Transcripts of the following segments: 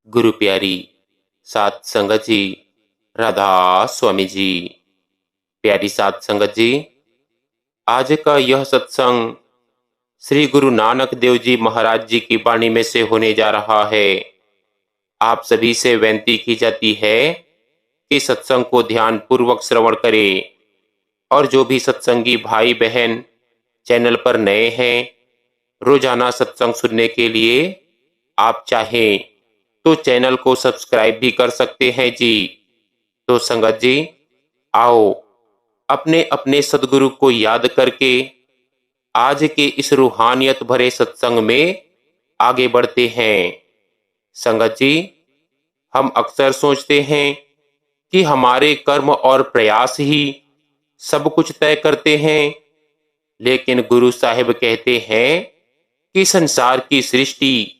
गुरु प्यारी सात संगत जी, राधा स्वामी जी। प्यारी सात संगत जी, आज का यह सत्संग श्री गुरु नानक देव जी महाराज जी की वाणी में से होने जा रहा है। आप सभी से विनती की जाती है कि सत्संग को ध्यान पूर्वक श्रवण करें, और जो भी सत्संगी भाई बहन चैनल पर नए हैं, रोजाना सत्संग सुनने के लिए आप चाहें तो चैनल को सब्सक्राइब भी कर सकते हैं जी। तो संगत जी, आओ अपने अपने सदगुरु को याद करके आज के इस रूहानियत भरे सत्संग में आगे बढ़ते हैं। संगत जी, हम अक्सर सोचते हैं कि हमारे कर्म और प्रयास ही सब कुछ तय करते हैं, लेकिन गुरु साहिब कहते हैं कि संसार की सृष्टि,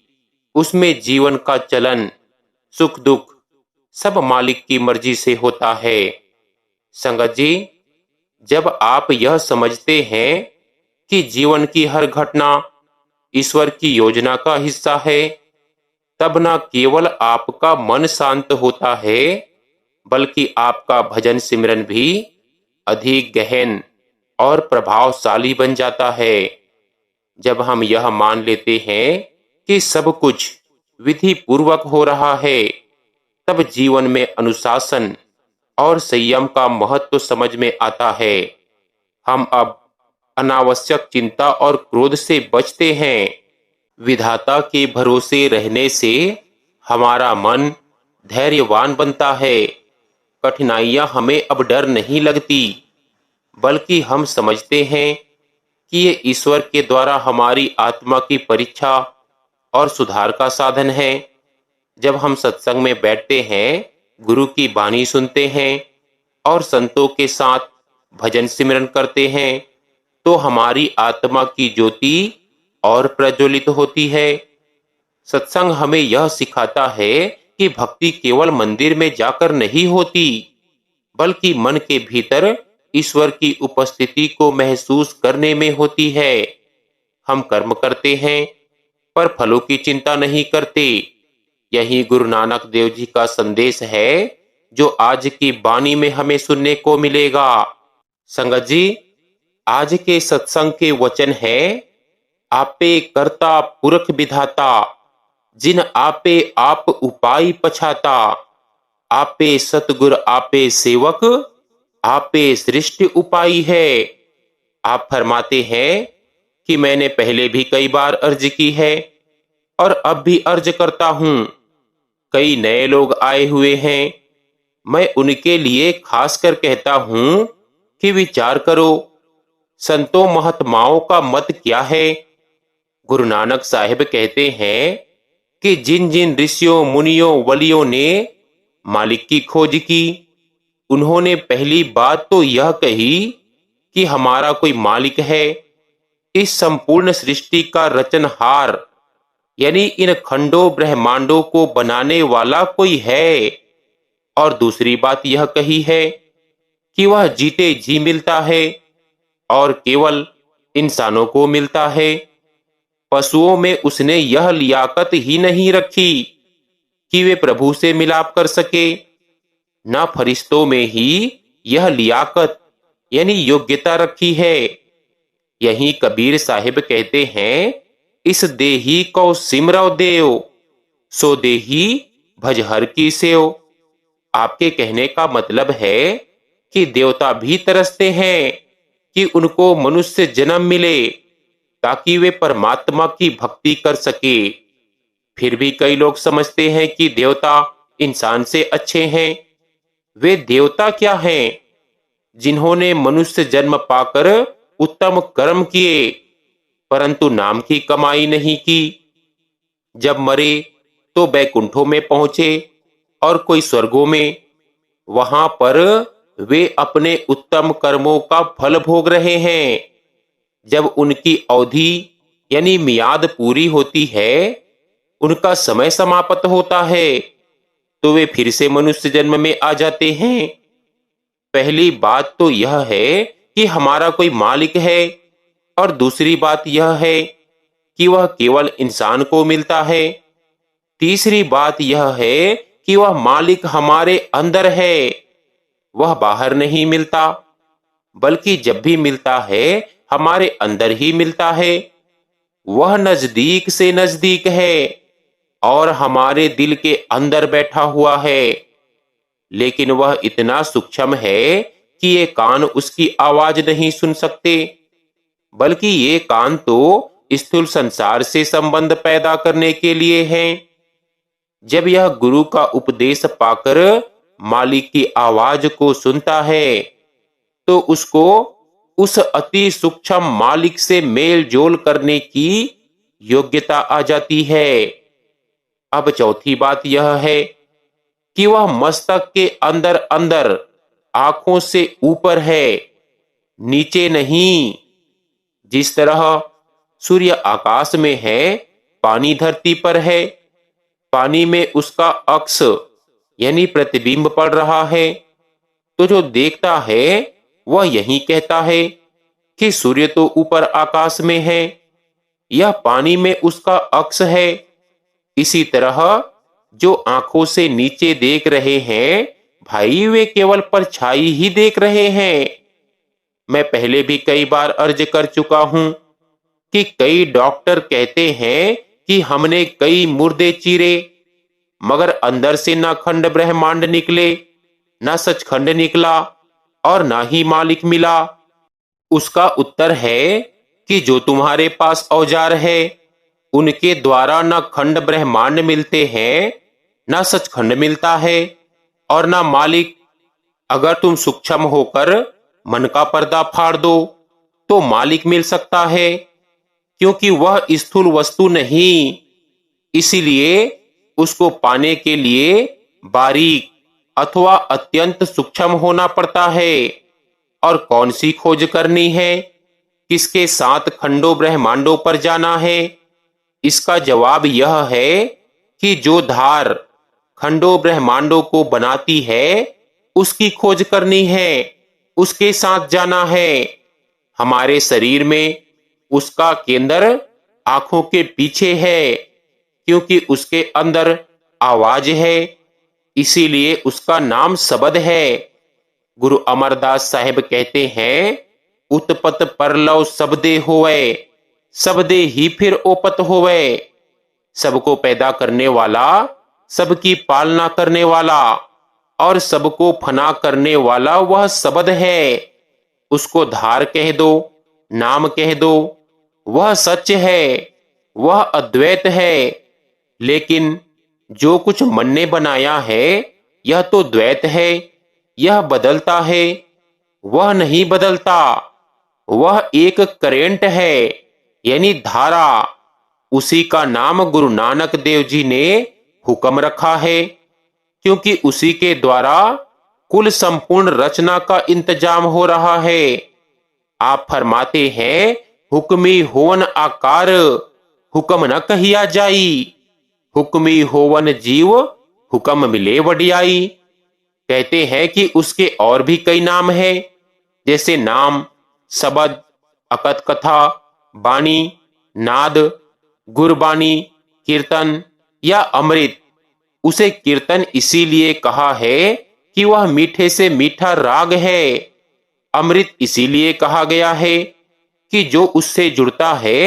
उसमें जीवन का चलन, सुख दुख सब मालिक की मर्जी से होता है। संगत जी, जब आप यह समझते हैं कि जीवन की हर घटना ईश्वर की योजना का हिस्सा है, तब न केवल आपका मन शांत होता है, बल्कि आपका भजन सिमरन भी अधिक गहन और प्रभावशाली बन जाता है। जब हम यह मान लेते हैं कि सब कुछ विधि पूर्वक हो रहा है, तब जीवन में अनुशासन और संयम का महत्व समझ में आता है। हम अब अनावश्यक चिंता और क्रोध से बचते हैं। विधाता के भरोसे रहने से हमारा मन धैर्यवान बनता है। कठिनाइयां हमें अब डर नहीं लगती, बल्कि हम समझते हैं कि ये ईश्वर के द्वारा हमारी आत्मा की परीक्षा और सुधार का साधन है। जब हम सत्संग में बैठते हैं, गुरु की वाणी सुनते हैं और संतों के साथ भजन सिमरन करते हैं, तो हमारी आत्मा की ज्योति और प्रज्वलित होती है। सत्संग हमें यह सिखाता है कि भक्ति केवल मंदिर में जाकर नहीं होती, बल्कि मन के भीतर ईश्वर की उपस्थिति को महसूस करने में होती है। हम कर्म करते हैं, पर फलों की चिंता नहीं करते। यही गुरु नानक देव जी का संदेश है, जो आज की वाणी में हमें सुनने को मिलेगा। संगत जी, आज के सत्संग के वचन है, आपे कर्ता पुरख विधाता, जिन आपे आप उपाय पछाता, आपे सतगुर आपे सेवक, आपे सृष्टि उपाय है। आप फरमाते हैं कि मैंने पहले भी कई बार अर्ज की है और अब भी अर्ज करता हूं। कई नए लोग आए हुए हैं, मैं उनके लिए खासकर कहता हूं कि विचार करो, संतों महात्माओं का मत क्या है। गुरु नानक साहिब कहते हैं कि जिन जिन ऋषियों मुनियों वलियों ने मालिक की खोज की, उन्होंने पहली बात तो यह कही कि हमारा कोई मालिक है, इस संपूर्ण सृष्टि का रचनहार, यानी इन खंडों ब्रह्मांडों को बनाने वाला कोई है। और दूसरी बात यह कही है कि वह जीते जी मिलता है और केवल इंसानों को मिलता है। पशुओं में उसने यह लियाकत ही नहीं रखी कि वे प्रभु से मिलाप कर सके, न फरिश्तों में ही यह लियाकत यानी योग्यता रखी है। यही कबीर साहिब कहते हैं, इस देही को सिमरौ देव, सो देही भज हर की सेव। आपके कहने का मतलब है कि देवता भी तरसते हैं कि उनको मनुष्य जन्म मिले, ताकि वे परमात्मा की भक्ति कर सके। फिर भी कई लोग समझते हैं कि देवता इंसान से अच्छे हैं। वे देवता क्या हैं? जिन्होंने मनुष्य जन्म पाकर उत्तम कर्म किए, परंतु नाम की कमाई नहीं की। जब मरे तो बैकुंठों में पहुंचे और कोई स्वर्गों में। वहां पर वे अपने उत्तम कर्मों का फल भोग रहे हैं। जब उनकी अवधि यानी मियाद पूरी होती है, उनका समय समाप्त होता है, तो वे फिर से मनुष्य जन्म में आ जाते हैं। पहली बात तो यह है कि हमारा कोई मालिक है, और दूसरी बात यह है कि वह केवल इंसान को मिलता है। तीसरी बात यह है कि वह मालिक हमारे अंदर है, वह बाहर नहीं मिलता, बल्कि जब भी मिलता है हमारे अंदर ही मिलता है। वह नजदीक से नजदीक है और हमारे दिल के अंदर बैठा हुआ है, लेकिन वह इतना सूक्ष्म है कि ये कान उसकी आवाज नहीं सुन सकते, बल्कि ये कान तो स्थूल संसार से संबंध पैदा करने के लिए हैं। जब यह गुरु का उपदेश पाकर मालिक की आवाज को सुनता है, तो उसको उस अति सूक्ष्म मालिक से मेल जोल करने की योग्यता आ जाती है। अब चौथी बात यह है कि वह मस्तक के अंदर अंदर आंखों से ऊपर है, नीचे नहीं। जिस तरह सूर्य आकाश में है, पानी धरती पर है, पानी में उसका अक्स यानी प्रतिबिंब पड़ रहा है, तो जो देखता है वह यही कहता है कि सूर्य तो ऊपर आकाश में है, यह पानी में उसका अक्स है। इसी तरह जो आंखों से नीचे देख रहे हैं भाई, वे केवल परछाई ही देख रहे हैं। मैं पहले भी कई बार अर्ज कर चुका हूं कि कई डॉक्टर कहते हैं कि हमने कई मुर्दे चीरे, मगर अंदर से ना खंड ब्रह्मांड निकले, ना सचखंड निकला और ना ही मालिक मिला। उसका उत्तर है कि जो तुम्हारे पास औजार है उनके द्वारा ना खंड ब्रह्मांड मिलते हैं, ना सचखंड मिलता है और ना मालिक। अगर तुम सूक्ष्म होकर मन का पर्दा फाड़ दो तो मालिक मिल सकता है, क्योंकि वह स्थूल वस्तु नहीं। इसीलिए उसको पाने के लिए बारीक अथवा अत्यंत सूक्ष्म होना पड़ता है। और कौन सी खोज करनी है, किसके साथ खंडों ब्रह्मांडों पर जाना है? इसका जवाब यह है कि जो धार खंडों ब्रह्मांडों को बनाती है उसकी खोज करनी है, उसके साथ जाना है। हमारे शरीर में उसका केंद्र आंखों के पीछे है, क्योंकि उसके अंदर आवाज है, इसीलिए उसका नाम शब्द है। गुरु अमरदास साहेब कहते हैं, उत्पत परलव शब्दे होवे, शब्दे ही फिर ओपत होवे। सबको पैदा करने वाला, सबकी पालना करने वाला और सबको फना करने वाला वह शब्द है। उसको धार कह दो, नाम कह दो, वह सच है, वह अद्वैत है। लेकिन जो कुछ मन ने बनाया है यह तो द्वैत है, यह बदलता है, वह नहीं बदलता। वह एक करेंट है, यानी धारा। उसी का नाम गुरु नानक देव जी ने हुक्म रखा है, क्योंकि उसी के द्वारा कुल संपूर्ण रचना का इंतजाम हो रहा है। आप फरमाते हैं, हुक्मी होवन आकार, हुक्म न कहिया जाई, हुक्मी होवन जीव, हुक्म मिले वडियाई। कहते हैं कि उसके और भी कई नाम हैं, जैसे नाम, शब्द, अकथ कथा, बाणी, नाद, गुरबानी, कीर्तन या अमृत। उसे कीर्तन इसीलिए कहा है कि वह मीठे से मीठा राग है। अमृत इसीलिए कहा गया है कि जो उससे जुड़ता है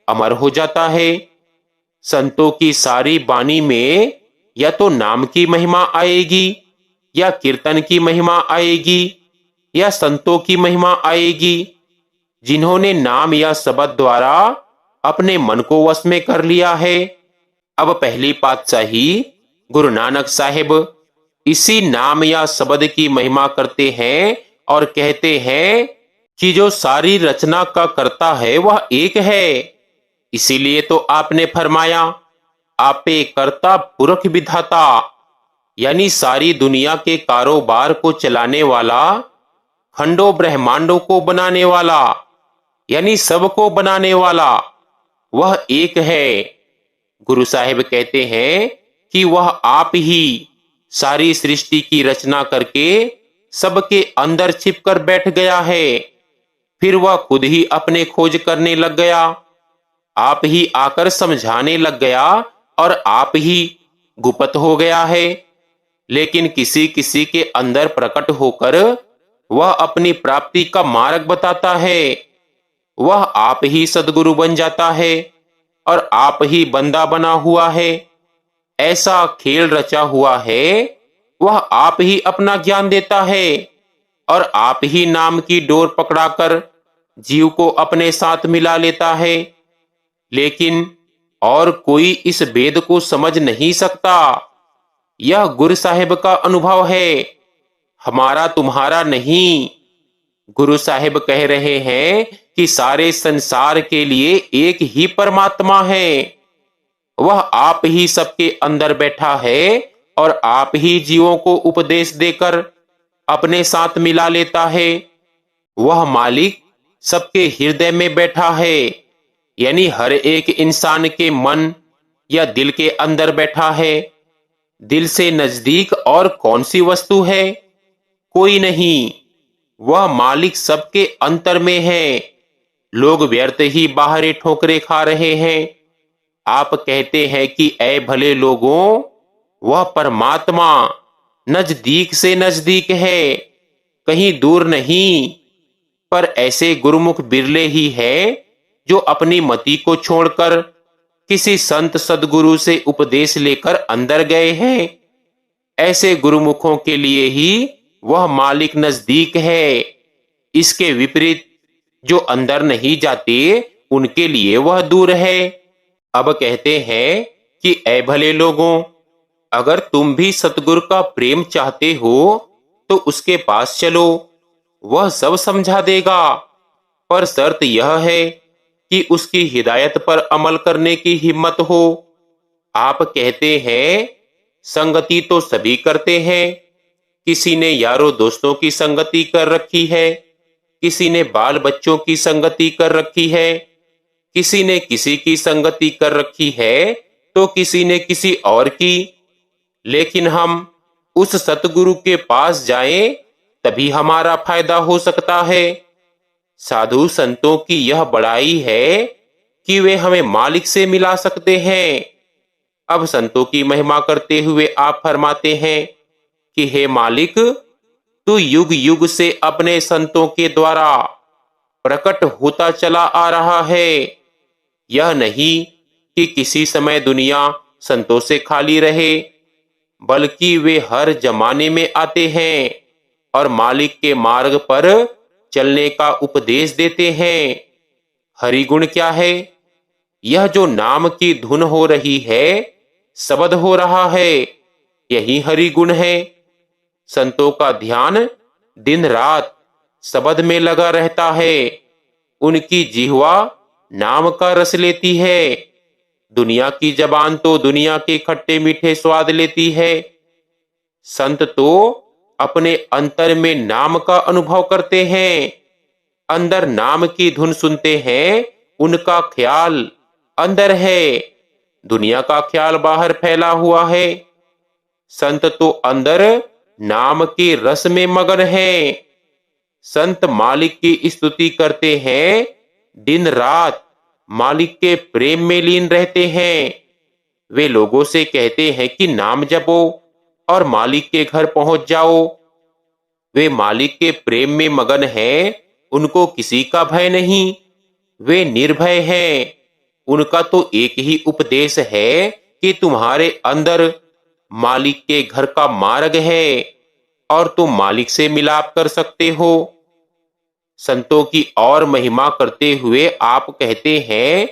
अमर हो जाता है। संतों की सारी बानी में या तो नाम की महिमा आएगी, या कीर्तन की महिमा आएगी, या संतों की महिमा आएगी, जिन्होंने नाम या शब्द द्वारा अपने मन को वश में कर लिया है। अब पहली पातशाही गुरु नानक साहिब इसी नाम या शब्द की महिमा करते हैं और कहते हैं कि जो सारी रचना का कर्ता है वह एक है। इसीलिए तो आपने फरमाया, आपे कर्ता पुरख विधाता, यानी सारी दुनिया के कारोबार को चलाने वाला, खंडों ब्रह्मांडों को बनाने वाला, यानी सबको बनाने वाला, वह एक है। गुरु साहिब कहते हैं कि वह आप ही सारी सृष्टि की रचना करके सबके अंदर छिपकर बैठ गया है। फिर वह खुद ही अपने खोज करने लग गया। आप ही आकर समझाने लग गया और आप ही गुप्त हो गया है, लेकिन किसी किसी के अंदर प्रकट होकर वह अपनी प्राप्ति का मार्ग बताता है। वह आप ही सदगुरु बन जाता है और आप ही बंदा बना हुआ है। ऐसा खेल रचा हुआ है, वह आप ही अपना ज्ञान देता है और आप ही नाम की डोर पकड़ाकर जीव को अपने साथ मिला लेता है। लेकिन और कोई इस भेद को समझ नहीं सकता। यह गुरु साहिब का अनुभव है, हमारा तुम्हारा नहीं। गुरु साहिब कह रहे हैं कि सारे संसार के लिए एक ही परमात्मा है। वह आप ही सबके अंदर बैठा है और आप ही जीवों को उपदेश देकर अपने साथ मिला लेता है। वह मालिक सबके हृदय में बैठा है, यानी हर एक इंसान के मन या दिल के अंदर बैठा है। दिल से नजदीक और कौन सी वस्तु है? कोई नहीं। वह मालिक सबके अंतर में है। लोग व्यर्थ ही बाहरी ठोकरे खा रहे हैं। आप कहते हैं कि ऐ भले लोगों, वह परमात्मा नजदीक से नजदीक है, कहीं दूर नहीं। पर ऐसे गुरुमुख बिरले ही है जो अपनी मति को छोड़कर किसी संत सदगुरु से उपदेश लेकर अंदर गए हैं। ऐसे गुरुमुखों के लिए ही वह मालिक नजदीक है। इसके विपरीत जो अंदर नहीं जाते, उनके लिए वह दूर है। अब कहते हैं कि ऐ भले लोगों, अगर तुम भी सतगुरु का प्रेम चाहते हो तो उसके पास चलो, वह सब समझा देगा। पर शर्त यह है कि उसकी हिदायत पर अमल करने की हिम्मत हो। आप कहते हैं संगति तो सभी करते हैं। किसी ने यारों दोस्तों की संगति कर रखी है, किसी ने बाल बच्चों की संगति कर रखी है, किसी ने किसी की संगति कर रखी है, तो किसी ने किसी और की। लेकिन हम उस सतगुरु के पास जाएं, तभी हमारा फायदा हो सकता है। साधु संतों की यह बड़ाई है कि वे हमें मालिक से मिला सकते हैं। अब संतों की महिमा करते हुए आप फरमाते हैं कि हे मालिक, तू युग युग से अपने संतों के द्वारा प्रकट होता चला आ रहा है। यह नहीं कि किसी समय दुनिया संतों से खाली रहे, बल्कि वे हर जमाने में आते हैं और मालिक के मार्ग पर चलने का उपदेश देते हैं। हरिगुण क्या है? यह जो नाम की धुन हो रही है, शब्द हो रहा है, यही हरिगुण है। संतों का ध्यान दिन रात शब्द में लगा रहता है। उनकी जिह्वा नाम का रस लेती है। दुनिया की जबान तो दुनिया के खट्टे मीठे स्वाद लेती है। संत तो अपने अंतर में नाम का अनुभव करते हैं, अंदर नाम की धुन सुनते हैं। उनका ख्याल अंदर है, दुनिया का ख्याल बाहर फैला हुआ है। संत तो अंदर नाम के रस में मगन है। संत मालिक की स्तुति करते हैं, दिन रात मालिक के प्रेम में लीन रहते हैं। वे लोगों से कहते हैं कि नाम जपो और मालिक के घर पहुंच जाओ। वे मालिक के प्रेम में मगन हैं, उनको किसी का भय नहीं। वे निर्भय हैं। उनका तो एक ही उपदेश है कि तुम्हारे अंदर मालिक के घर का मार्ग है और तुम मालिक से मिलाप कर सकते हो। संतों की और महिमा करते हुए आप कहते हैं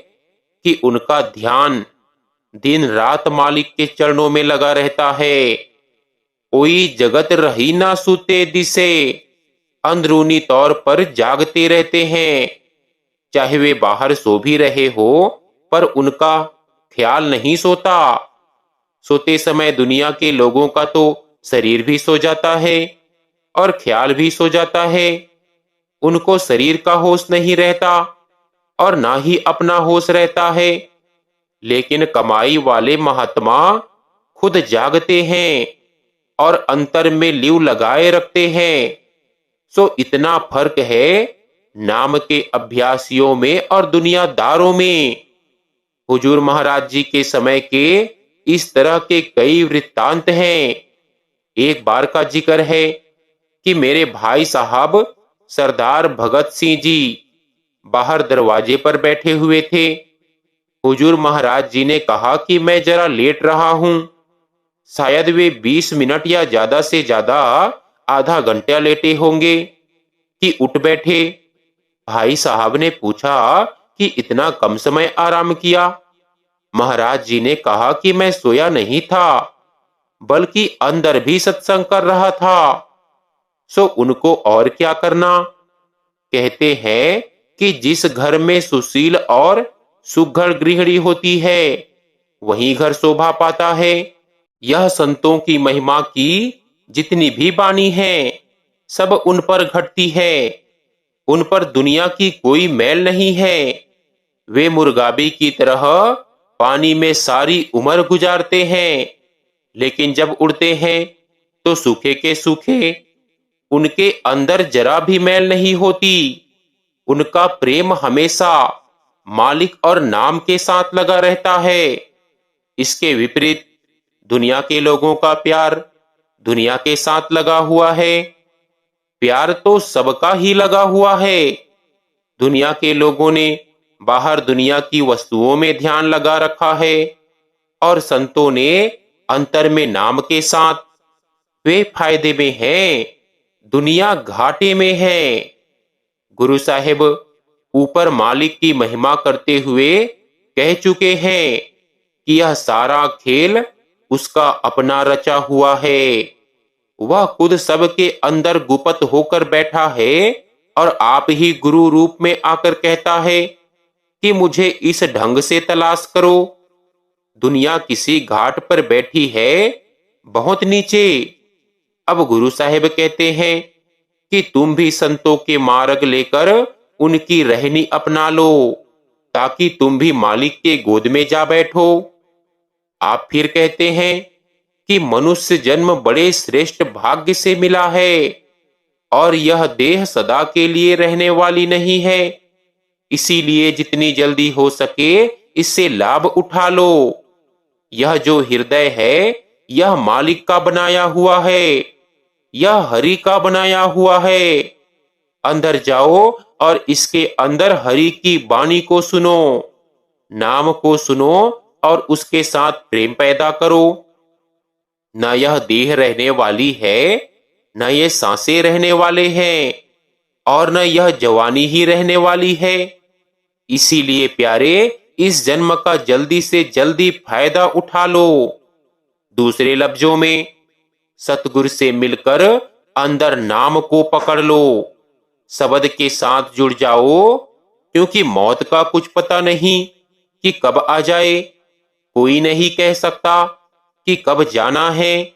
कि उनका ध्यान दिन रात मालिक के चरणों में लगा रहता है। कोई जगत रही ना सूते दिसे, अंदरूनी तौर पर जागते रहते हैं। चाहे वे बाहर सो भी रहे हो, पर उनका ख्याल नहीं सोता। सोते समय दुनिया के लोगों का तो शरीर भी सो जाता है और ख्याल भी सो जाता है। उनको शरीर का होश नहीं रहता और ना ही अपना होश रहता है। लेकिन कमाई वाले महात्मा खुद जागते हैं और अंतर में लिव लगाए रखते हैं। सो इतना फर्क है नाम के अभ्यासियों में और दुनियादारों में। हुजूर महाराज जी के समय के इस तरह के कई वृत्तांत हैं। एक बार का जिक्र है कि मेरे भाई साहब सरदार भगत सिंह जी बाहर दरवाजे पर बैठे हुए थे। हुजूर महाराज जी ने कहा कि मैं जरा लेट रहा हूं। शायद वे 20 मिनट या ज्यादा से ज्यादा आधा घंटा लेटे होंगे कि उठ बैठे। भाई साहब ने पूछा कि इतना कम समय आराम किया। महाराज जी ने कहा कि मैं सोया नहीं था, बल्कि अंदर भी सत्संग कर रहा था। सो उनको और क्या करना। कहते हैं कि जिस घर में सुशील और सुघड़ गृहिणी होती है, वही घर शोभा पाता है। यह संतों की महिमा की जितनी भी बानी है, सब उन पर घटती है। उन पर दुनिया की कोई मैल नहीं है। वे मुर्गाबी की तरह पानी में सारी उम्र गुजारते हैं, लेकिन जब उड़ते हैं तो सूखे के सूखे। उनके अंदर जरा भी मैल नहीं होती। उनका प्रेम हमेशा मालिक और नाम के साथ लगा रहता है। इसके विपरीत दुनिया के लोगों का प्यार दुनिया के साथ लगा हुआ है। प्यार तो सबका ही लगा हुआ है। दुनिया के लोगों ने बाहर दुनिया की वस्तुओं में ध्यान लगा रखा है, और संतों ने अंतर में नाम के साथ। वे फायदे में हैं, दुनिया घाटे में है। गुरु साहिब ऊपर मालिक की महिमा करते हुए कह चुके हैं कि यह सारा खेल उसका अपना रचा हुआ है। वह खुद सबके अंदर गुपत होकर बैठा है, और आप ही गुरु रूप में आकर कहता है कि मुझे इस ढंग से तलाश करो। दुनिया किसी घाट पर बैठी है, बहुत नीचे। अब गुरु साहिब कहते हैं कि तुम भी संतों के मार्ग लेकर उनकी रहनी अपना लो, ताकि तुम भी मालिक के गोद में जा बैठो। आप फिर कहते हैं कि मनुष्य जन्म बड़े श्रेष्ठ भाग्य से मिला है, और यह देह सदा के लिए रहने वाली नहीं है। इसीलिए जितनी जल्दी हो सके इससे लाभ उठा लो। यह जो हृदय है, यह मालिक का बनाया हुआ है, यह हरि का बनाया हुआ है। अंदर जाओ और इसके अंदर हरि की वाणी को सुनो, नाम को सुनो, और उसके साथ प्रेम पैदा करो। न यह देह रहने वाली है, न ये सांसें रहने वाले हैं, और न यह जवानी ही रहने वाली है। इसीलिए प्यारे, इस जन्म का जल्दी से जल्दी फायदा उठा लो। दूसरे लफ्जों में, सतगुरु से मिलकर अंदर नाम को पकड़ लो, शब्द के साथ जुड़ जाओ, क्योंकि मौत का कुछ पता नहीं कि कब आ जाए। कोई नहीं कह सकता कि कब जाना है।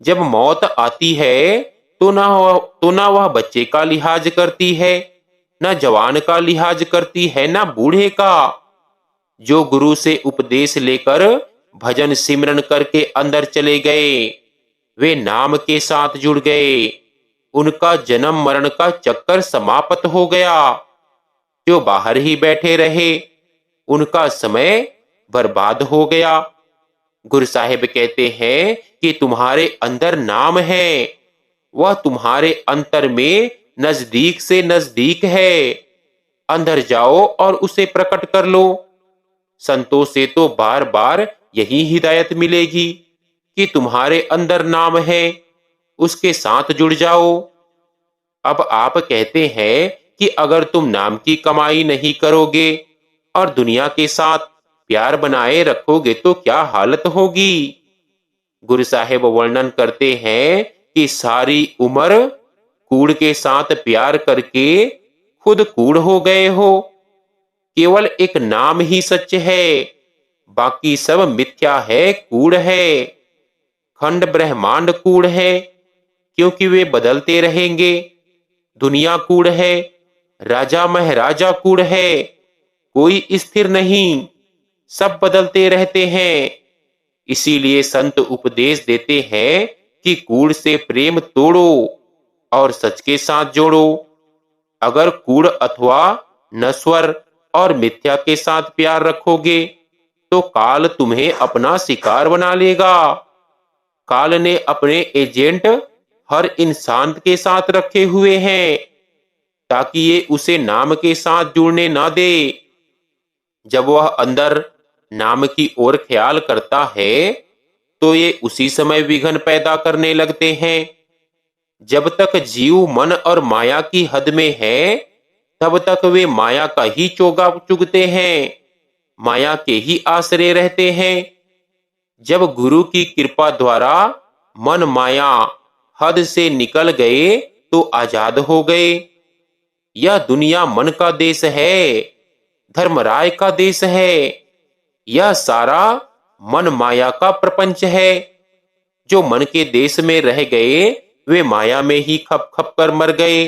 जब मौत आती है तो ना वह बच्चे का लिहाज करती है, न जवान का लिहाज करती है, न बूढ़े का। जो गुरु से उपदेश लेकर भजन सिमरन करके अंदर चले गए, वे नाम के साथ जुड़ गए। उनका जन्म मरण का चक्कर समाप्त हो गया। जो बाहर ही बैठे रहे, उनका समय बर्बाद हो गया। गुरु साहिब कहते हैं कि तुम्हारे अंदर नाम है, वह तुम्हारे अंतर में नजदीक से नजदीक है। अंदर जाओ और उसे प्रकट कर लो। संतों से तो बार बार यही हिदायत मिलेगी कि तुम्हारे अंदर नाम है, उसके साथ जुड़ जाओ। अब आप कहते हैं कि अगर तुम नाम की कमाई नहीं करोगे और दुनिया के साथ प्यार बनाए रखोगे तो क्या हालत होगी। गुरु साहिब वर्णन करते हैं कि सारी उम्र कूड़ के साथ प्यार करके खुद कूड़ हो गए हो। केवल एक नाम ही सच है, बाकी सब मिथ्या है, कूड़ है। खंड ब्रह्मांड कूड़ है, क्योंकि वे बदलते रहेंगे। दुनिया कूड़ है, राजा महाराजा कूड़ है, कोई स्थिर नहीं, सब बदलते रहते हैं। इसीलिए संत उपदेश देते हैं कि कूड़ से प्रेम तोड़ो और सच के साथ जोड़ो। अगर कूड़ अथवा नश्वर और मिथ्या के साथ प्यार रखोगे तो काल तुम्हें अपना शिकार बना लेगा। काल ने अपने एजेंट हर इंसान के साथ रखे हुए हैं ताकि ये उसे नाम के साथ जुड़ने ना दे। जब वह अंदर नाम की ओर ख्याल करता है तो ये उसी समय विघ्न पैदा करने लगते हैं। जब तक जीव मन और माया की हद में है तब तक वे माया का ही चोगा चुगते हैं, माया के ही आश्रय रहते हैं। जब गुरु की कृपा द्वारा मन माया हद से निकल गए तो आजाद हो गए। यह दुनिया मन का देश है, धर्मराय का देश है। यह सारा मन माया का प्रपंच है। जो मन के देश में रह गए वे माया में ही खप खप कर मर गए।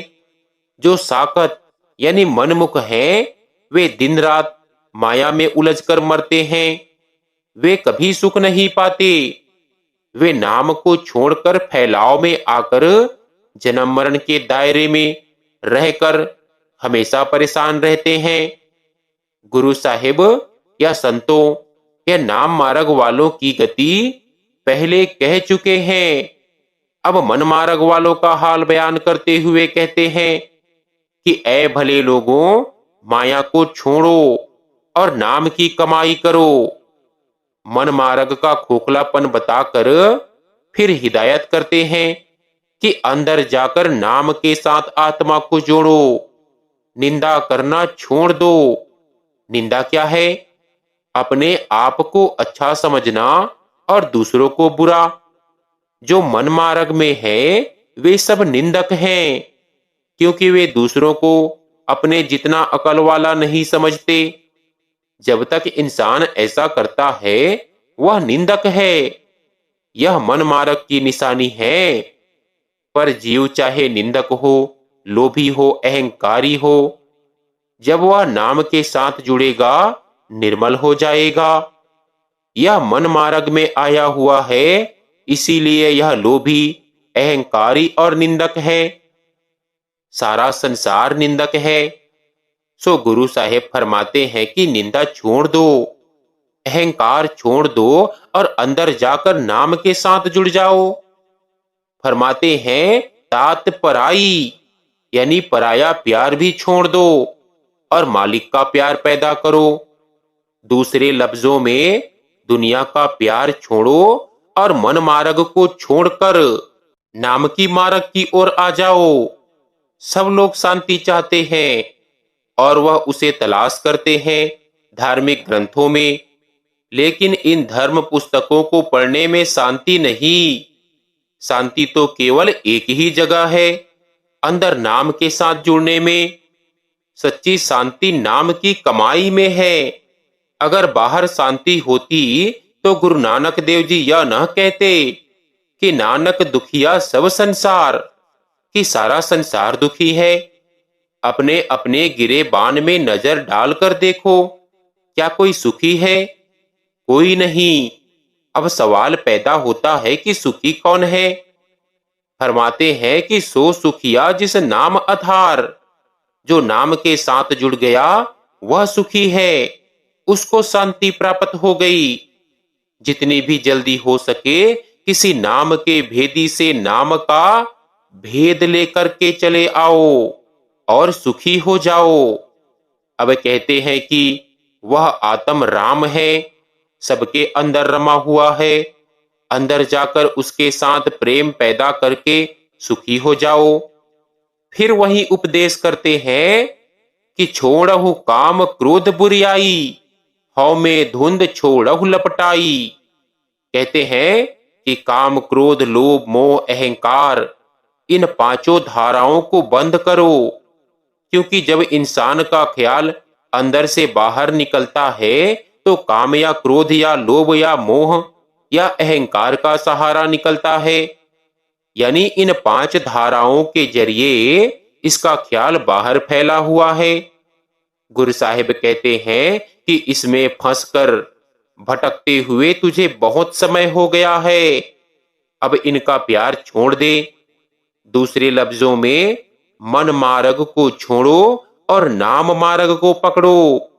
जो साकत यानी मनमुख हैं वे दिन रात माया में उलझ कर मरते हैं। वे कभी सुख नहीं पाते। वे नाम को छोड़कर फैलाव में आकर जन्म मरण के दायरे में रहकर हमेशा परेशान रहते हैं। गुरु साहिब या संतों या नाम मार्ग वालों की गति पहले कह चुके हैं। अब मन मार्ग वालों का हाल बयान करते हुए कहते हैं कि ऐ भले लोगों, माया को छोड़ो और नाम की कमाई करो। मन मार्ग का खोखलापन बताकर फिर हिदायत करते हैं कि अंदर जाकर नाम के साथ आत्मा को जोड़ो। निंदा करना छोड़ दो। निंदा क्या है? अपने आप को अच्छा समझना और दूसरों को बुरा। जो मन मार्ग में है वे सब निंदक हैं, क्योंकि वे दूसरों को अपने जितना अकल वाला नहीं समझते। जब तक इंसान ऐसा करता है वह निंदक है। यह मन मार्ग की निशानी है। पर जीव चाहे निंदक हो, लोभी हो, अहंकारी हो, जब वह नाम के साथ जुड़ेगा निर्मल हो जाएगा। यह मन मार्ग में आया हुआ है, इसीलिए यह लोभी, अहंकारी और निंदक है। सारा संसार निंदक है। सो गुरु साहेब फरमाते हैं कि निंदा छोड़ दो, अहंकार छोड़ दो और अंदर जाकर नाम के साथ जुड़ जाओ। फरमाते हैं तात पराई यानी पराया प्यार भी छोड़ दो और मालिक का प्यार पैदा करो। दूसरे लफ्जों में दुनिया का प्यार छोड़ो और मन मार्ग को छोड़कर नाम की मार्ग की ओर आ जाओ। सब लोग शांति चाहते हैं और वह उसे तलाश करते हैं धार्मिक ग्रंथों में, लेकिन इन धर्म पुस्तकों को पढ़ने में शांति नहीं। शांति तो केवल एक ही जगह है, अंदर नाम के साथ जुड़ने में। सच्ची शांति नाम की कमाई में है। अगर बाहर शांति होती तो गुरु नानक देव जी यह न कहते कि नानक दुखिया सब संसार, कि सारा संसार दुखी है। अपने अपने गिरेबान में नजर डालकर देखो, क्या कोई सुखी है? कोई नहीं। अब सवाल पैदा होता है कि सुखी कौन है? फरमाते हैं कि सो सुखिया जिस नाम आधार। जो नाम के साथ जुड़ गया वह सुखी है, उसको शांति प्राप्त हो गई। जितनी भी जल्दी हो सके किसी नाम के भेदी से नाम का भेद लेकर के चले आओ और सुखी हो जाओ। अब कहते हैं कि वह आत्म राम है, सबके अंदर रमा हुआ है। अंदर जाकर उसके साथ प्रेम पैदा करके सुखी हो जाओ। फिर वही उपदेश करते हैं कि छोड़हु काम क्रोध बुरियाई, हौ में धुंध छोड़हु लपटाई। कहते हैं कि काम, क्रोध, लोभ, मोह, अहंकार, इन पांचों धाराओं को बंद करो, क्योंकि जब इंसान का ख्याल अंदर से बाहर निकलता है तो काम या क्रोध या लोभ या मोह या अहंकार का सहारा निकलता है। यानी इन पांच धाराओं के जरिए इसका ख्याल बाहर फैला हुआ है। गुरु साहिब कहते हैं कि इसमें फंसकर भटकते हुए तुझे बहुत समय हो गया है, अब इनका प्यार छोड़ दे। दूसरे लफ्जों में मन मार्ग को छोड़ो और नाम मार्ग को पकड़ो।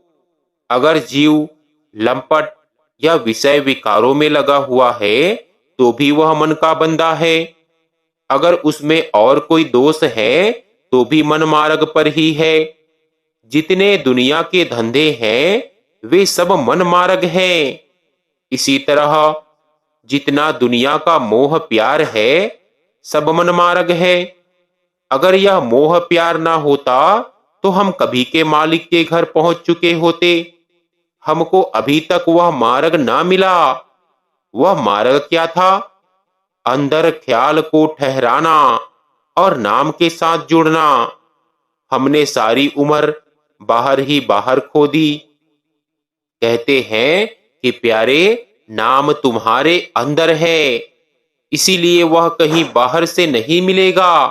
अगर जीव लंपट, या विषय विकारों में लगा हुआ है तो भी वह मन का बंदा है। अगर उसमें और कोई दोष है तो भी मन मार्ग पर ही है। जितने दुनिया के धंधे हैं वे सब मन मार्ग हैं। इसी तरह जितना दुनिया का मोह प्यार है सब मन मार्ग है। अगर यह मोह प्यार ना होता तो हम कभी के मालिक के घर पहुंच चुके होते। हमको अभी तक वह मार्ग ना मिला। वह मार्ग क्या था? अंदर ख्याल को ठहराना और नाम के साथ जुड़ना। हमने सारी उम्र बाहर ही बाहर खो दी। कहते हैं कि प्यारे, नाम तुम्हारे अंदर है, इसीलिए वह कहीं बाहर से नहीं मिलेगा।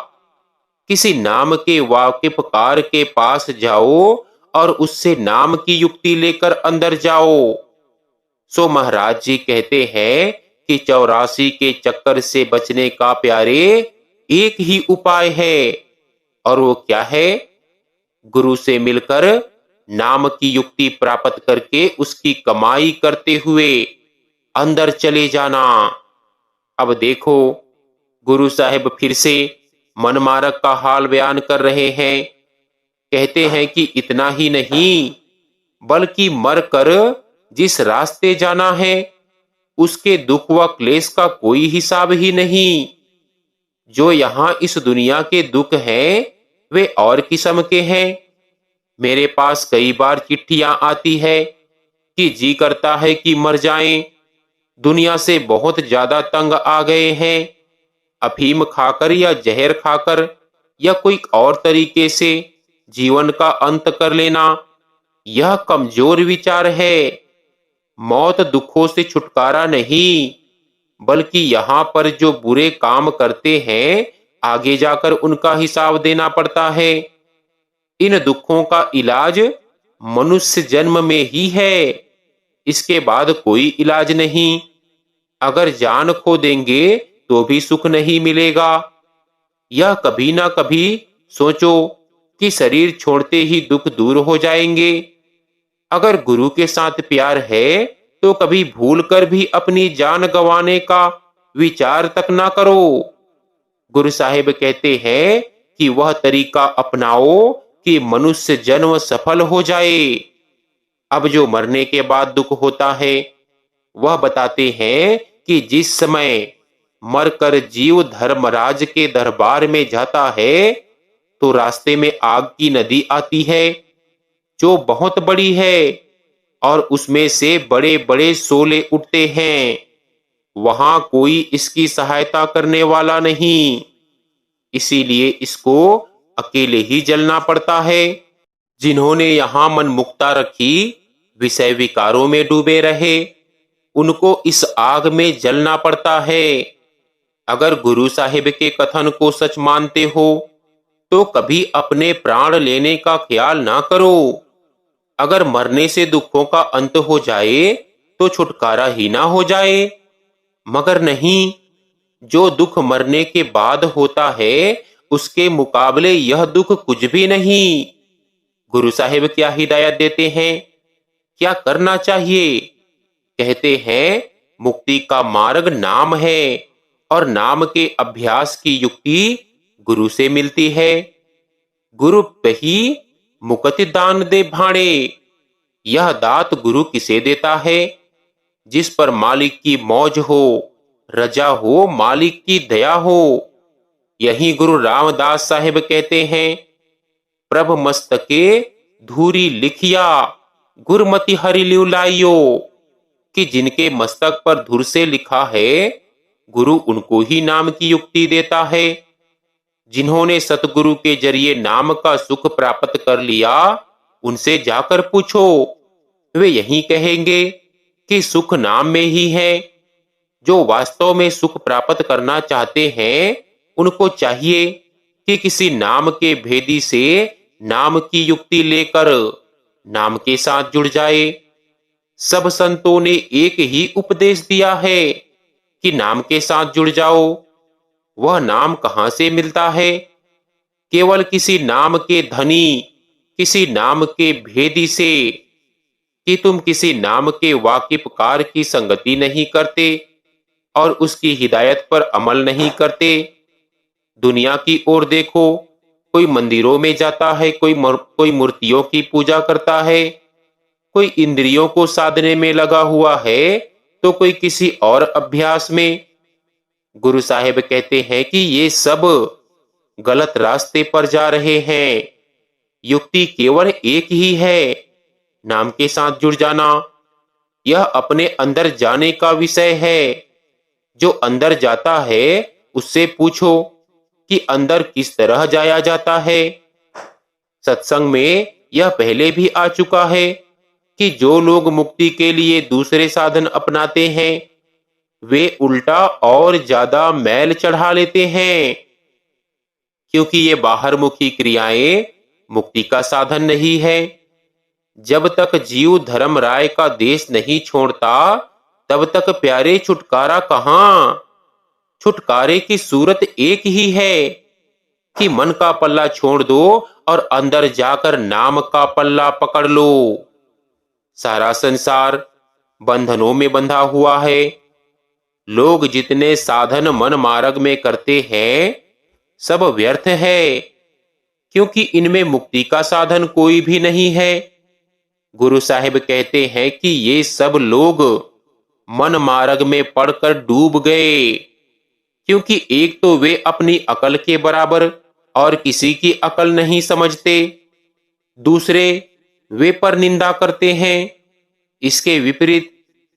किसी नाम के वाकिफकार के पास जाओ और उससे नाम की युक्ति लेकर अंदर जाओ। सो महाराज जी कहते हैं कि 84 के चक्कर से बचने का प्यारे एक ही उपाय है। और वो क्या है? गुरु से मिलकर नाम की युक्ति प्राप्त करके उसकी कमाई करते हुए अंदर चले जाना। अब देखो, गुरु साहिब फिर से मनमारक का हाल बयान कर रहे हैं। कहते हैं कि इतना ही नहीं, बल्कि मरकर जिस रास्ते जाना है उसके दुख व क्लेश का कोई हिसाब ही नहीं। जो यहां इस दुनिया के दुख हैं वे और किस्म के हैं। मेरे पास कई बार चिट्ठियां आती है कि जी करता है कि मर जाएं, दुनिया से बहुत ज्यादा तंग आ गए हैं। अफीम खाकर या जहर खाकर या कोई और तरीके से जीवन का अंत कर लेना, यह कमजोर विचार है। मौत दुखों से छुटकारा नहीं, बल्कि यहाँ पर जो बुरे काम करते हैं आगे जाकर उनका हिसाब देना पड़ता है। इन दुखों का इलाज मनुष्य जन्म में ही है, इसके बाद कोई इलाज नहीं। अगर जान खो देंगे तो भी सुख नहीं मिलेगा। यह कभी ना कभी सोचो कि शरीर छोड़ते ही दुख दूर हो जाएंगे। अगर गुरु के साथ प्यार है तो कभी भूल कर भी अपनी जान गंवाने का विचार तक ना करो। गुरु साहिब कहते हैं कि वह तरीका अपनाओ कि मनुष्य जन्म सफल हो जाए। अब जो मरने के बाद दुख होता है वह बताते हैं कि जिस समय मरकर जीव धर्मराज के दरबार में जाता है तो रास्ते में आग की नदी आती है जो बहुत बड़ी है और उसमें से बड़े बड़े शोले उठते हैं। वहां कोई इसकी सहायता करने वाला नहीं, इसीलिए इसको अकेले ही जलना पड़ता है। जिन्होंने यहां मन मुक्ता रखी विषय विकारों में डूबे रहे, उनको इस आग में जलना पड़ता है। अगर गुरु साहिब के कथन को सच मानते हो तो कभी अपने प्राण लेने का ख्याल ना करो। अगर मरने से दुखों का अंत हो जाए तो छुटकारा ही ना हो जाए। मगर नहीं, जो दुख मरने के बाद होता है उसके मुकाबले यह दुख कुछ भी नहीं। गुरु साहिब क्या हिदायत देते हैं, क्या करना चाहिए? कहते हैं मुक्ति का मार्ग नाम है और नाम के अभ्यास की युक्ति गुरु से मिलती है। गुरु पही मुक्ति दान दे भाणे, यह दात गुरु किसे देता है? जिस पर मालिक की मौज हो, रजा हो, मालिक की दया हो। यही गुरु रामदास साहिब कहते हैं, प्रभ मस्तके धूरी लिखिया गुरमति हरि लियु लाइयो, कि जिनके मस्तक पर धुर से लिखा है गुरु उनको ही नाम की युक्ति देता है। जिन्होंने सतगुरु के जरिए नाम का सुख प्राप्त कर लिया उनसे जाकर पूछो, वे यही कहेंगे कि सुख नाम में ही है। जो वास्तव में सुख प्राप्त करना चाहते हैं उनको चाहिए कि किसी नाम के भेदी से नाम की युक्ति लेकर नाम के साथ जुड़ जाए। सब संतों ने एक ही उपदेश दिया है कि नाम के साथ जुड़ जाओ। वह नाम कहां से मिलता है? केवल किसी नाम के धनी, किसी नाम के भेदी से। कि तुम किसी नाम के वाकिफकार की संगति नहीं करते और उसकी हिदायत पर अमल नहीं करते। दुनिया की ओर देखो, कोई मंदिरों में जाता है, कोई मूर्तियों की पूजा करता है, कोई इंद्रियों को साधने में लगा हुआ है, तो कोई किसी और अभ्यास में। गुरु साहेब कहते हैं कि ये सब गलत रास्ते पर जा रहे हैं। युक्ति केवल एक ही है, नाम के साथ जुड़ जाना। यह अपने अंदर जाने का विषय है। जो अंदर जाता है उससे पूछो कि अंदर किस तरह जाया जाता है। सत्संग में यह पहले भी आ चुका है कि जो लोग मुक्ति के लिए दूसरे साधन अपनाते हैं वे उल्टा और ज्यादा मैल चढ़ा लेते हैं, क्योंकि ये बाहरमुखी क्रियाएं मुक्ति का साधन नहीं है। जब तक जीव धर्म राय का देश नहीं छोड़ता तब तक प्यारे छुटकारा कहां। छुटकारे की सूरत एक ही है कि मन का पल्ला छोड़ दो और अंदर जाकर नाम का पल्ला पकड़ लो। सारा संसार बंधनों में बंधा हुआ है। लोग जितने साधन मन मार्ग में करते हैं सब व्यर्थ है, क्योंकि इनमें मुक्ति का साधन कोई भी नहीं है। गुरु साहिब कहते हैं कि ये सब लोग मन मार्ग में पड़कर डूब गए, क्योंकि एक तो वे अपनी अकल के बराबर और किसी की अकल नहीं समझते, दूसरे वे पर निंदा करते हैं। इसके विपरीत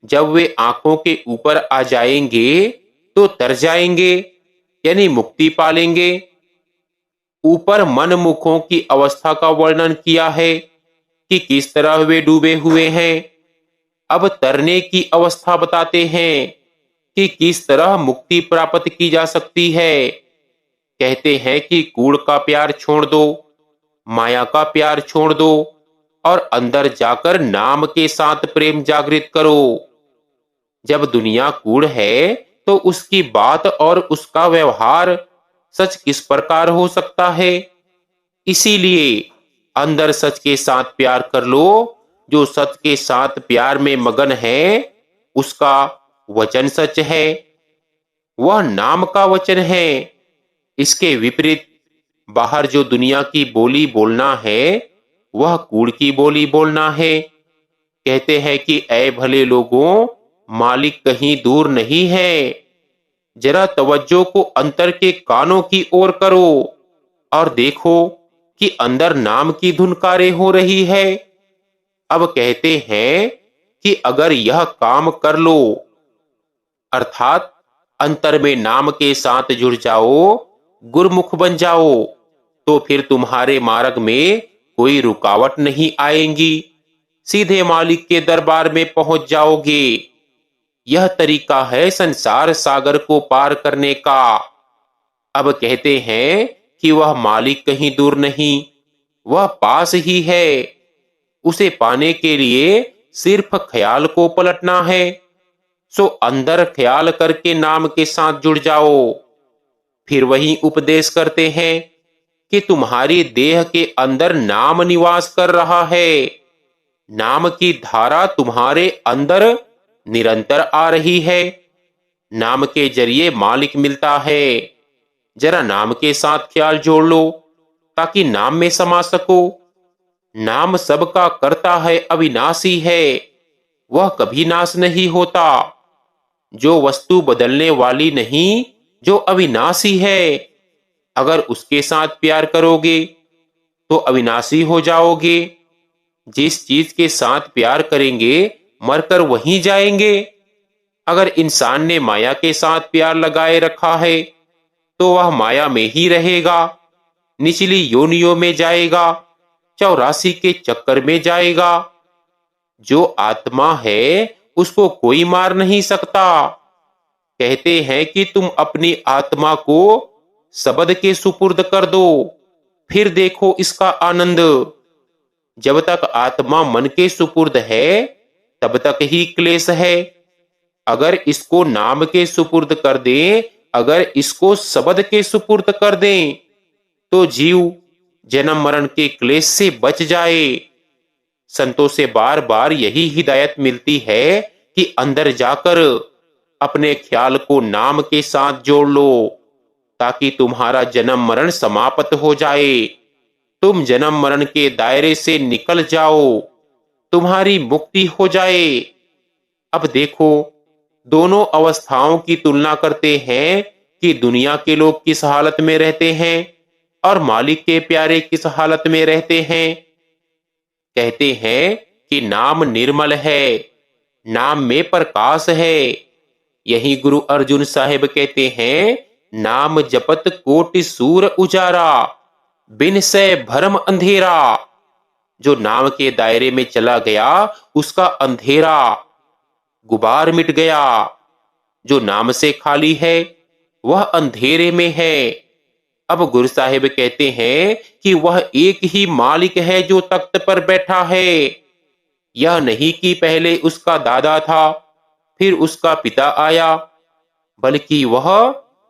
जब वे आंखों के ऊपर आ जाएंगे तो तर जाएंगे, यानी मुक्ति पालेंगे। ऊपर मन मुखों की अवस्था का वर्णन किया है कि किस तरह वे डूबे हुए हैं। अब तरने की अवस्था बताते हैं कि किस तरह मुक्ति प्राप्त की जा सकती है। कहते हैं कि कूड़ का प्यार छोड़ दो, माया का प्यार छोड़ दो और अंदर जाकर नाम के साथ प्रेम जागृत करो। जब दुनिया कूड़ है तो उसकी बात और उसका व्यवहार सच किस प्रकार हो सकता है। इसीलिए अंदर सच के साथ प्यार कर लो। जो सच के साथ प्यार में मगन है उसका वचन सच है, वह नाम का वचन है। इसके विपरीत बाहर जो दुनिया की बोली बोलना है वह कूड़ की बोली बोलना है। कहते हैं कि ऐ भले लोगों, मालिक कहीं दूर नहीं है। जरा तवज्जो को अंतर के कानों की ओर करो और देखो कि अंदर नाम की धुनकारें हो रही है। अब कहते हैं कि अगर यह काम कर लो, अर्थात अंतर में नाम के साथ जुड़ जाओ, गुरमुख बन जाओ, तो फिर तुम्हारे मार्ग में कोई रुकावट नहीं आएगी। सीधे मालिक के दरबार में पहुंच जाओगे। यह तरीका है संसार सागर को पार करने का। अब कहते हैं कि वह मालिक कहीं दूर नहीं, वह पास ही है। उसे पाने के लिए सिर्फ ख्याल को पलटना है। सो अंदर ख्याल करके नाम के साथ जुड़ जाओ। फिर वही उपदेश करते हैं कि तुम्हारी देह के अंदर नाम निवास कर रहा है। नाम की धारा तुम्हारे अंदर निरंतर आ रही है। नाम के जरिए मालिक मिलता है। जरा नाम के साथ ख्याल जोड़ लो ताकि नाम में समा सको। नाम सबका करता है, अविनाशी है, वह कभी नाश नहीं होता। जो वस्तु बदलने वाली नहीं, जो अविनाशी है, अगर उसके साथ प्यार करोगे तो अविनाशी हो जाओगे। जिस चीज के साथ प्यार करेंगे मरकर वहीं जाएंगे। अगर इंसान ने माया के साथ प्यार लगाए रखा है तो वह माया में ही रहेगा, निचली योनियों में जाएगा, 84 के चक्कर में जाएगा। जो आत्मा है उसको कोई मार नहीं सकता। कहते हैं कि तुम अपनी आत्मा को शब्द के सुपुर्द कर दो, फिर देखो इसका आनंद। जब तक आत्मा मन के सुपुर्द है तब तक ही क्लेश है। अगर इसको नाम के सुपुर्द कर दें, अगर इसको शब्द के सुपुर्द कर दें, तो जीव जन्म मरण के क्लेश से बच जाए। संतों से बार बार यही हिदायत मिलती है कि अंदर जाकर अपने ख्याल को नाम के साथ जोड़ लो, ताकि तुम्हारा जन्म मरण समाप्त हो जाए, तुम जन्म मरण के दायरे से निकल जाओ, तुम्हारी मुक्ति हो जाए। अब देखो, दोनों अवस्थाओं की तुलना करते हैं कि दुनिया के लोग किस हालत में रहते हैं और मालिक के प्यारे किस हालत में रहते हैं। कहते हैं कि नाम निर्मल है, नाम में प्रकाश है। यही गुरु अर्जुन साहिब कहते हैं, नाम जपत कोटि सूर उजारा, बिन से भरम अंधेरा। जो नाम के दायरे में चला गया उसका अंधेरा गुबार मिट गया। जो नाम से खाली है वह अंधेरे में है। अब गुरु साहिब कहते हैं कि वह एक ही मालिक है जो तख्त पर बैठा है। यह नहीं कि पहले उसका दादा था फिर उसका पिता आया, बल्कि वह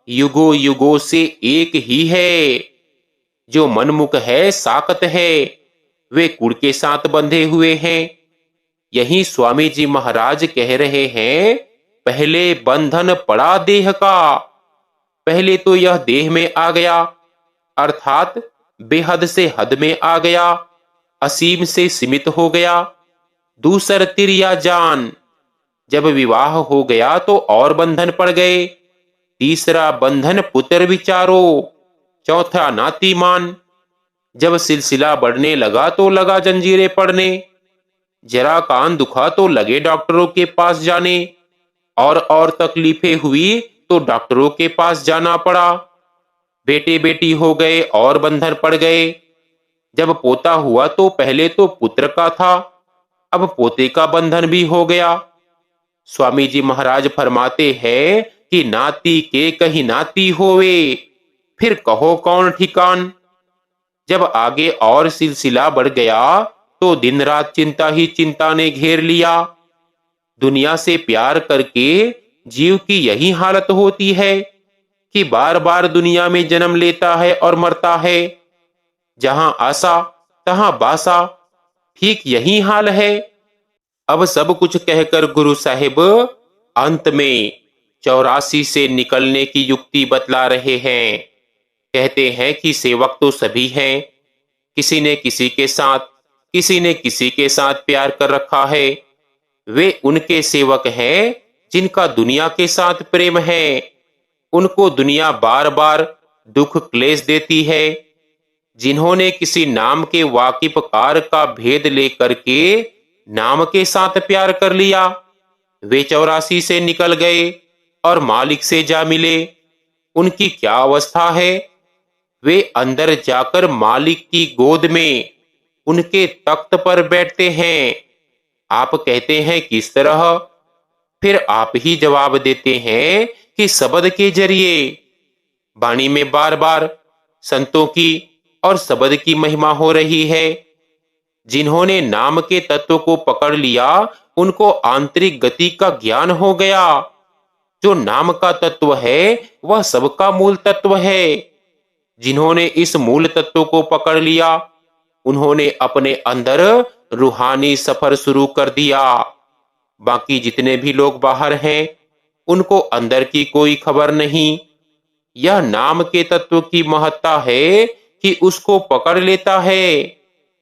युगों युगों से एक ही है। जो मनमुख है, साकत है, वे कुड़ के साथ बंधे हुए हैं। यही स्वामी जी महाराज कह रहे हैं, पहले बंधन पड़ा देह का। पहले तो यह देह में आ गया, अर्थात बेहद से हद में आ गया, असीम से सीमित हो गया। दूसर तिरिया जान, जब विवाह हो गया तो और बंधन पड़ गए। तीसरा बंधन पुत्र विचारो, चौथा नातीमान। जब सिलसिला बढ़ने लगा तो लगा जंजीरें पड़ने। जरा कान दुखा तो लगे डॉक्टरों के पास जाने, और तकलीफें हुई तो डॉक्टरों के पास जाना पड़ा। बेटे बेटी हो गए और बंधन पड़ गए। जब पोता हुआ तो पहले तो पुत्र का था, अब पोते का बंधन भी हो गया। स्वामी जी महाराज फरमाते हैं कि नाती के कहीं नाती होवे, फिर कहो कौन ठिकान। जब आगे और सिलसिला बढ़ गया तो दिन रात चिंता ही चिंता ने घेर लिया। दुनिया से प्यार करके जीव की यही हालत होती है कि बार बार दुनिया में जन्म लेता है और मरता है। जहां आसा तहां बासा, ठीक यही हाल है। अब सब कुछ कहकर गुरु साहिब अंत में 84 से निकलने की युक्ति बतला रहे हैं। कहते हैं कि सेवक तो सभी हैं, किसी ने किसी के साथ, किसी ने किसी के साथ प्यार कर रखा है। वे उनके सेवक हैं जिनका दुनिया के साथ प्रेम है। उनको दुनिया बार बार दुख क्लेश देती है। जिन्होंने किसी नाम के वाकिफकार का भेद लेकर के नाम के साथ प्यार कर लिया, वे 84 से निकल गए और मालिक से जा मिले। उनकी क्या अवस्था है? वे अंदर जाकर मालिक की गोद में उनके तख्त पर बैठते हैं। आप कहते हैं किस तरह? फिर आप ही जवाब देते हैं कि शब्द के जरिए। वाणी में बार बार संतों की और शब्द की महिमा हो रही है। जिन्होंने नाम के तत्व को पकड़ लिया उनको आंतरिक गति का ज्ञान हो गया। जो नाम का तत्व है वह सबका मूल तत्व है। जिन्होंने इस मूल तत्व को पकड़ लिया उन्होंने अपने अंदर रूहानी सफर शुरू कर दिया। बाकी जितने भी लोग बाहर हैं उनको अंदर की कोई खबर नहीं। यह नाम के तत्व की महत्ता है कि उसको पकड़ लेता है,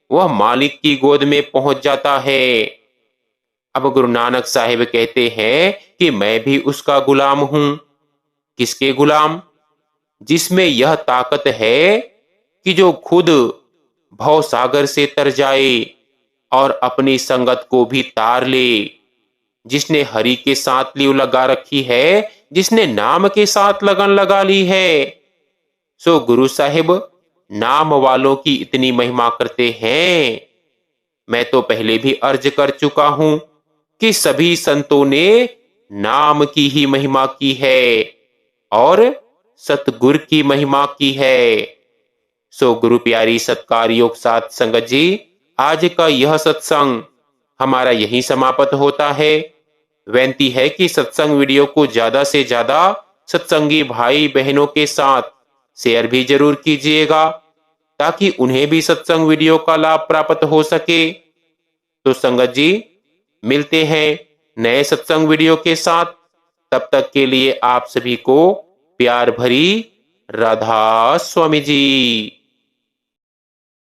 वह मालिक की गोद में पहुंच जाता है। अब गुरु नानक साहिब कहते हैं कि मैं भी उसका गुलाम हूं। किसके गुलाम? जिसमें यह ताकत है कि जो खुद भव सागर से तर जाए और अपनी संगत को भी तार ले। जिसने हरि के साथ लीव लगा रखी है, जिसने नाम के साथ लगन लगा ली है, सो गुरु साहिब नाम वालों की इतनी महिमा करते हैं। मैं तो पहले भी अर्ज कर चुका हूं कि सभी संतों ने नाम की ही महिमा की है और सतगुर की महिमा की है। सो गुरु प्यारी सत्कार योग साथ संगत जी, आज का यह सत्संग हमारा यही समाप्त होता है। विनती है कि सत्संग वीडियो को ज्यादा से ज्यादा सत्संगी भाई बहनों के साथ शेयर भी जरूर कीजिएगा, ताकि उन्हें भी सत्संग वीडियो का लाभ प्राप्त हो सके। तो संगत जी, मिलते हैं नए सत्संग वीडियो के साथ। तब तक के लिए आप सभी को प्यार भरी राधा स्वामी जी।